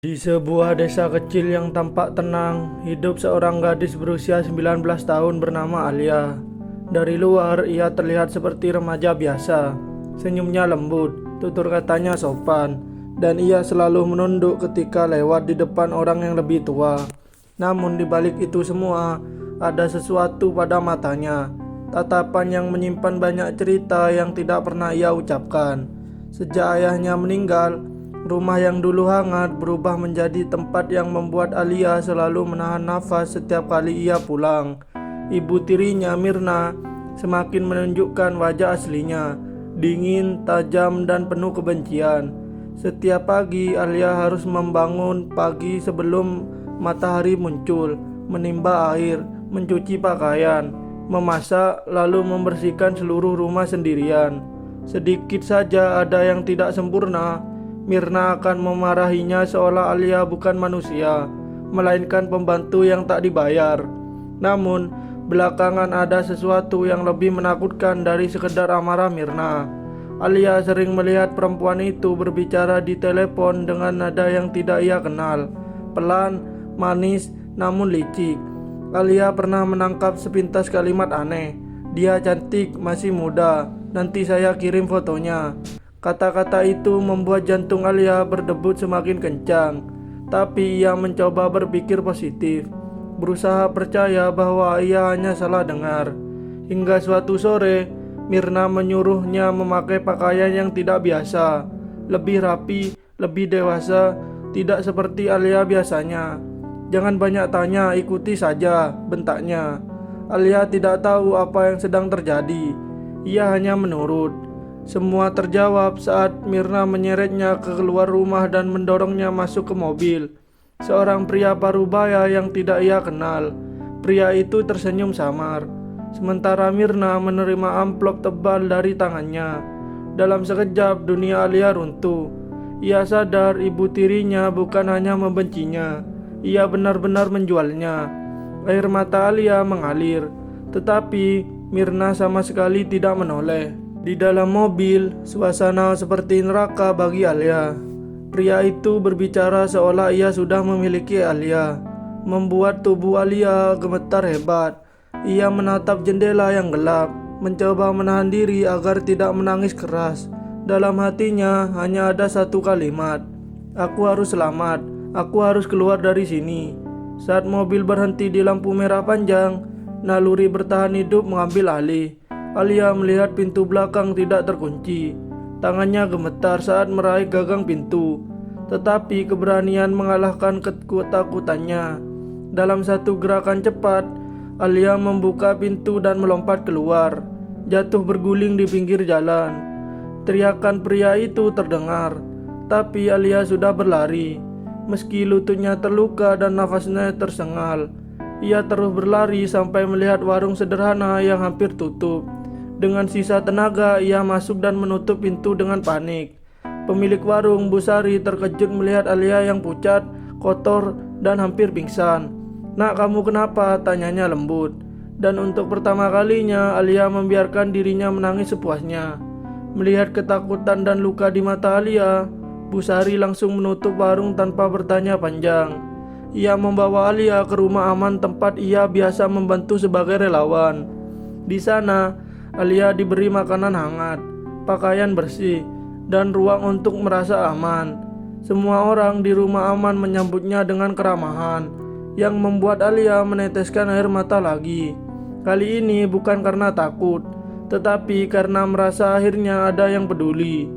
Di sebuah desa kecil yang tampak tenang, hidup seorang gadis berusia 19 tahun bernama Alia. Dari luar, ia terlihat seperti remaja biasa. Senyumnya lembut, tutur katanya sopan, dan ia selalu menunduk ketika lewat di depan orang yang lebih tua. Namun di balik itu semua, ada sesuatu pada matanya. Tatapan yang menyimpan banyak cerita yang tidak pernah ia ucapkan. Sejak ayahnya meninggal, rumah yang dulu hangat berubah menjadi tempat yang membuat Alia selalu menahan nafas setiap kali ia pulang. Ibu tirinya, Mirna, semakin menunjukkan wajah aslinya, dingin, tajam, dan penuh kebencian. Setiap pagi, Alia harus membangun pagi sebelum matahari muncul, menimba air, mencuci pakaian, memasak, lalu membersihkan seluruh rumah sendirian. Sedikit saja ada yang tidak sempurna, Mirna akan memarahinya seolah Alia bukan manusia, melainkan pembantu yang tak dibayar. Namun, belakangan ada sesuatu yang lebih menakutkan dari sekedar amarah Mirna. Alia sering melihat perempuan itu berbicara di telepon dengan nada yang tidak ia kenal, pelan, manis, namun licik. Alia pernah menangkap sepintas kalimat aneh. "Dia cantik, masih muda, nanti saya kirim fotonya." Kata-kata itu membuat jantung Alia berdebut semakin kencang. Tapi ia mencoba berpikir positif, berusaha percaya bahwa ia hanya salah dengar. Hingga suatu sore, Mirna menyuruhnya memakai pakaian yang tidak biasa, lebih rapi, lebih dewasa, tidak seperti Alia biasanya. "Jangan banyak tanya, ikuti saja," bentaknya. Alia tidak tahu apa yang sedang terjadi. Ia hanya menurut. Semua terjawab saat Mirna menyeretnya keluar rumah dan mendorongnya masuk ke mobil. Seorang pria parubaya yang tidak ia kenal. Pria itu tersenyum samar, sementara Mirna menerima amplop tebal dari tangannya. Dalam sekejap dunia Alia runtuh. Ia sadar ibu tirinya bukan hanya membencinya, ia benar-benar menjualnya. Air mata Alia mengalir, tetapi Mirna sama sekali tidak menoleh. Di dalam mobil, suasana seperti neraka bagi Alia. Pria itu berbicara seolah ia sudah memiliki Alia, membuat tubuh Alia gemetar hebat. Ia menatap jendela yang gelap, mencoba menahan diri agar tidak menangis keras. Dalam hatinya hanya ada satu kalimat, "Aku harus selamat, aku harus keluar dari sini." Saat mobil berhenti di lampu merah panjang, naluri bertahan hidup mengambil alih. Alia melihat pintu belakang tidak terkunci. Tangannya gemetar saat meraih gagang pintu, tetapi keberanian mengalahkan ketakutannya. Dalam satu gerakan cepat, Alia membuka pintu dan melompat keluar, jatuh berguling di pinggir jalan. Teriakan pria itu terdengar, tapi Alia sudah berlari. Meski lututnya terluka dan nafasnya tersengal, ia terus berlari sampai melihat warung sederhana yang hampir tutup. Dengan sisa tenaga, ia masuk dan menutup pintu dengan panik. Pemilik warung, Bu Sari, terkejut melihat Alia yang pucat, kotor, dan hampir pingsan. "Nak, kamu kenapa?" tanyanya lembut. Dan untuk pertama kalinya, Alia membiarkan dirinya menangis sepuasnya. Melihat ketakutan dan luka di mata Alia, Bu Sari langsung menutup warung tanpa bertanya panjang. Ia membawa Alia ke rumah aman tempat ia biasa membantu sebagai relawan. Di sana, Alia diberi makanan hangat, pakaian bersih, dan ruang untuk merasa aman. Semua orang di rumah aman menyambutnya dengan keramahan, yang membuat Alia meneteskan air mata lagi. Kali ini bukan karena takut, tetapi karena merasa akhirnya ada yang peduli.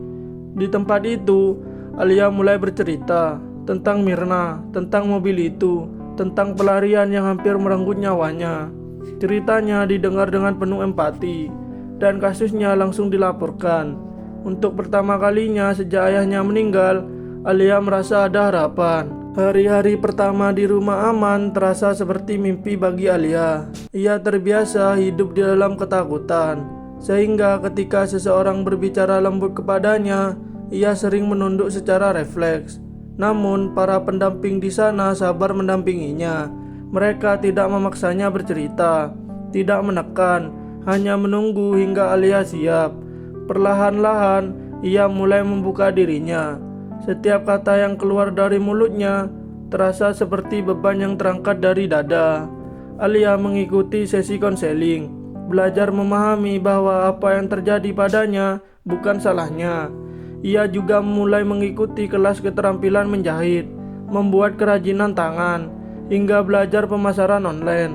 Di tempat itu, Alia mulai bercerita tentang Mirna, tentang mobil itu, tentang pelarian yang hampir merenggut nyawanya. Ceritanya didengar dengan penuh empati, dan kasusnya langsung dilaporkan. Untuk pertama kalinya sejak ayahnya meninggal, Alia merasa ada harapan. Hari-hari pertama di rumah aman terasa seperti mimpi bagi Alia. Ia terbiasa hidup di dalam ketakutan, sehingga ketika seseorang berbicara lembut kepadanya, ia sering menunduk secara refleks. Namun para pendamping di sana sabar mendampinginya. Mereka tidak memaksanya bercerita, tidak menekan, hanya menunggu hingga Alia siap. Perlahan-lahan ia mulai membuka dirinya. Setiap kata yang keluar dari mulutnya terasa seperti beban yang terangkat dari dada. Alia mengikuti sesi konseling, belajar memahami bahwa apa yang terjadi padanya bukan salahnya. Ia juga mulai mengikuti kelas keterampilan menjahit, membuat kerajinan tangan, hingga belajar pemasaran online.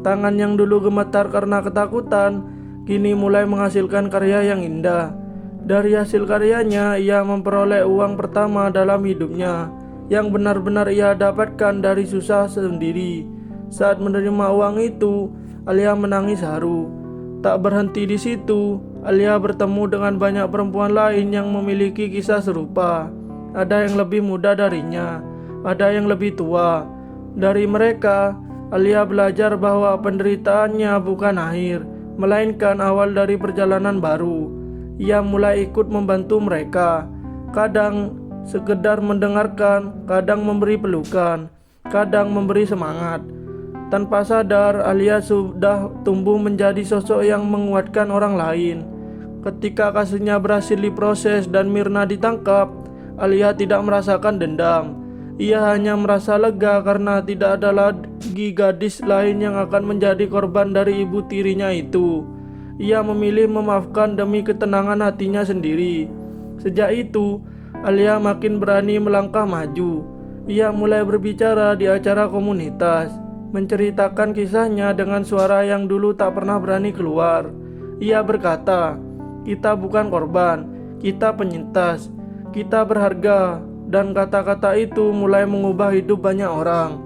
Tangan yang dulu gemetar karena ketakutan, kini mulai menghasilkan karya yang indah. Dari hasil karyanya, ia memperoleh uang pertama dalam hidupnya, yang benar-benar ia dapatkan dari susah sendiri. Saat menerima uang itu, Alia menangis haru. Tak berhenti di situ, Alia bertemu dengan banyak perempuan lain yang memiliki kisah serupa. Ada yang lebih muda darinya, ada yang lebih tua. Dari mereka, Alia belajar bahwa penderitaannya bukan akhir, melainkan awal dari perjalanan baru. Ia mulai ikut membantu mereka, kadang sekedar mendengarkan, kadang memberi pelukan, kadang memberi semangat. Tanpa sadar, Alia sudah tumbuh menjadi sosok yang menguatkan orang lain. Ketika kasusnya berhasil diproses dan Mirna ditangkap, Alia tidak merasakan dendam. Ia hanya merasa lega karena tidak ada lagi gadis lain yang akan menjadi korban dari ibu tirinya itu. Ia memilih memaafkan demi ketenangan hatinya sendiri. Sejak itu, Alia makin berani melangkah maju. Ia mulai berbicara di acara komunitas, menceritakan kisahnya dengan suara yang dulu tak pernah berani keluar. Ia berkata, "Kita bukan korban, kita penyintas, kita berharga." Dan kata-kata itu mulai mengubah hidup banyak orang.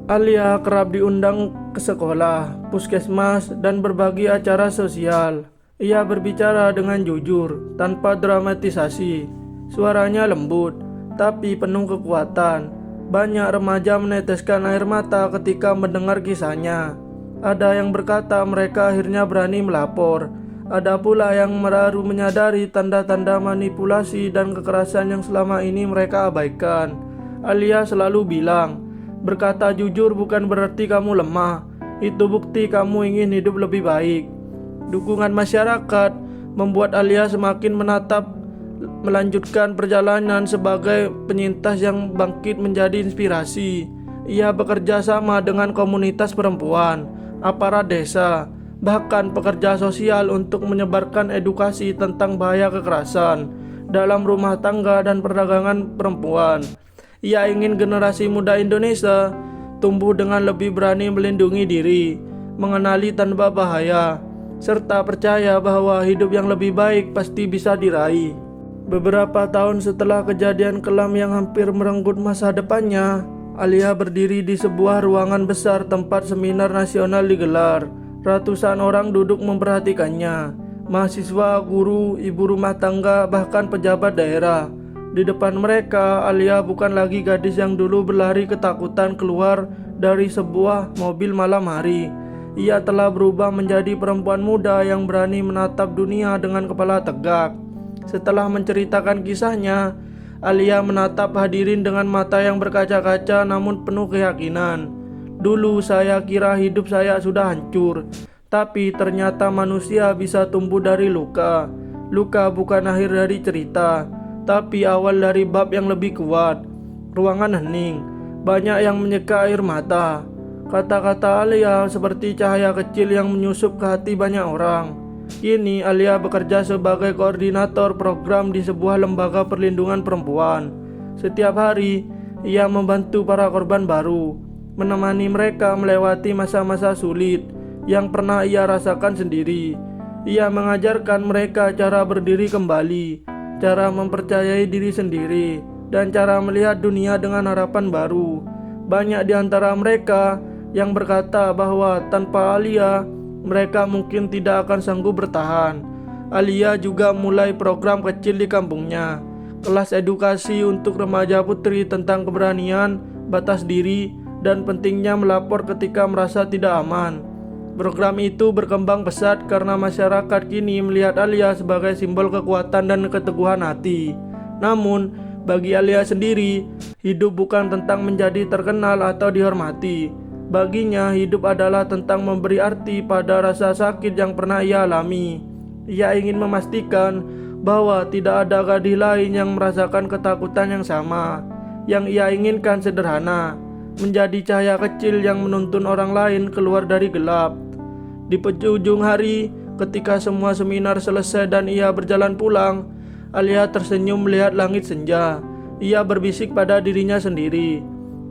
Alia kerap diundang ke sekolah, puskesmas, dan berbagai acara sosial. Ia berbicara dengan jujur, tanpa dramatisasi. Suaranya lembut, tapi penuh kekuatan. Banyak remaja meneteskan air mata ketika mendengar kisahnya. Ada yang berkata mereka akhirnya berani melapor. Ada pula yang baru menyadari tanda-tanda manipulasi dan kekerasan yang selama ini mereka abaikan. Alia selalu bilang, berkata jujur bukan berarti kamu lemah. Itu bukti kamu ingin hidup lebih baik. Dukungan masyarakat membuat Alia semakin melanjutkan perjalanan sebagai penyintas yang bangkit menjadi inspirasi. Ia bekerja sama dengan komunitas perempuan, aparat desa, bahkan pekerja sosial untuk menyebarkan edukasi tentang bahaya kekerasan dalam rumah tangga dan perdagangan perempuan. Ia ingin generasi muda Indonesia tumbuh dengan lebih berani melindungi diri, mengenali tanpa bahaya, serta percaya bahwa hidup yang lebih baik pasti bisa diraih. Beberapa tahun setelah kejadian kelam yang hampir merenggut masa depannya, Alia berdiri di sebuah ruangan besar tempat seminar nasional digelar. Ratusan orang duduk memperhatikannya, mahasiswa, guru, ibu rumah tangga, bahkan pejabat daerah. Di depan mereka, Alia bukan lagi gadis yang dulu berlari ketakutan keluar dari sebuah mobil malam hari. Ia telah berubah menjadi perempuan muda yang berani menatap dunia dengan kepala tegak. Setelah menceritakan kisahnya, Alia menatap hadirin dengan mata yang berkaca-kaca namun penuh keyakinan. Dulu saya kira hidup saya sudah hancur, tapi ternyata manusia bisa tumbuh dari luka. Luka bukan akhir dari cerita, tapi awal dari bab yang lebih kuat. Ruangan hening, banyak yang menyeka air mata. Kata-kata Alia seperti cahaya kecil yang menyusup ke hati banyak orang. Kini Alia bekerja sebagai koordinator program di sebuah lembaga perlindungan perempuan. Setiap hari, ia membantu para korban baru, menemani mereka melewati masa-masa sulit yang pernah ia rasakan sendiri. Ia mengajarkan mereka cara berdiri kembali, cara mempercayai diri sendiri, dan cara melihat dunia dengan harapan baru. Banyak di antara mereka yang berkata bahwa tanpa Alia, mereka mungkin tidak akan sanggup bertahan. Alia juga mulai program kecil di kampungnya, kelas edukasi untuk remaja putri tentang keberanian, batas diri, dan pentingnya melapor ketika merasa tidak aman. Program itu berkembang pesat karena masyarakat kini melihat Alia sebagai simbol kekuatan dan keteguhan hati. Namun, bagi Alia sendiri, hidup bukan tentang menjadi terkenal atau dihormati. Baginya, hidup adalah tentang memberi arti pada rasa sakit yang pernah ia alami. Ia ingin memastikan bahwa tidak ada gadis lain yang merasakan ketakutan yang sama. Yang ia inginkan sederhana, menjadi cahaya kecil yang menuntun orang lain keluar dari gelap. Di penghujung hari, ketika semua seminar selesai dan ia berjalan pulang, Alia tersenyum melihat langit senja. Ia berbisik pada dirinya sendiri,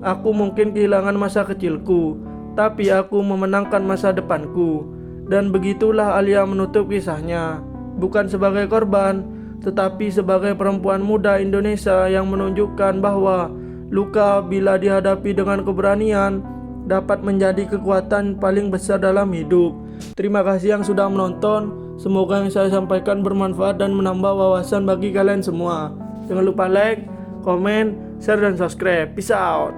"Aku mungkin kehilangan masa kecilku, tapi aku memenangkan masa depanku." Dan begitulah Alia menutup kisahnya, bukan sebagai korban, tetapi sebagai perempuan muda Indonesia yang menunjukkan bahwa luka bila dihadapi dengan keberanian dapat menjadi kekuatan paling besar dalam hidup. Terima kasih yang sudah menonton. Semoga yang saya sampaikan bermanfaat dan menambah wawasan bagi kalian semua. Jangan lupa like, komen, share, dan subscribe. Peace out.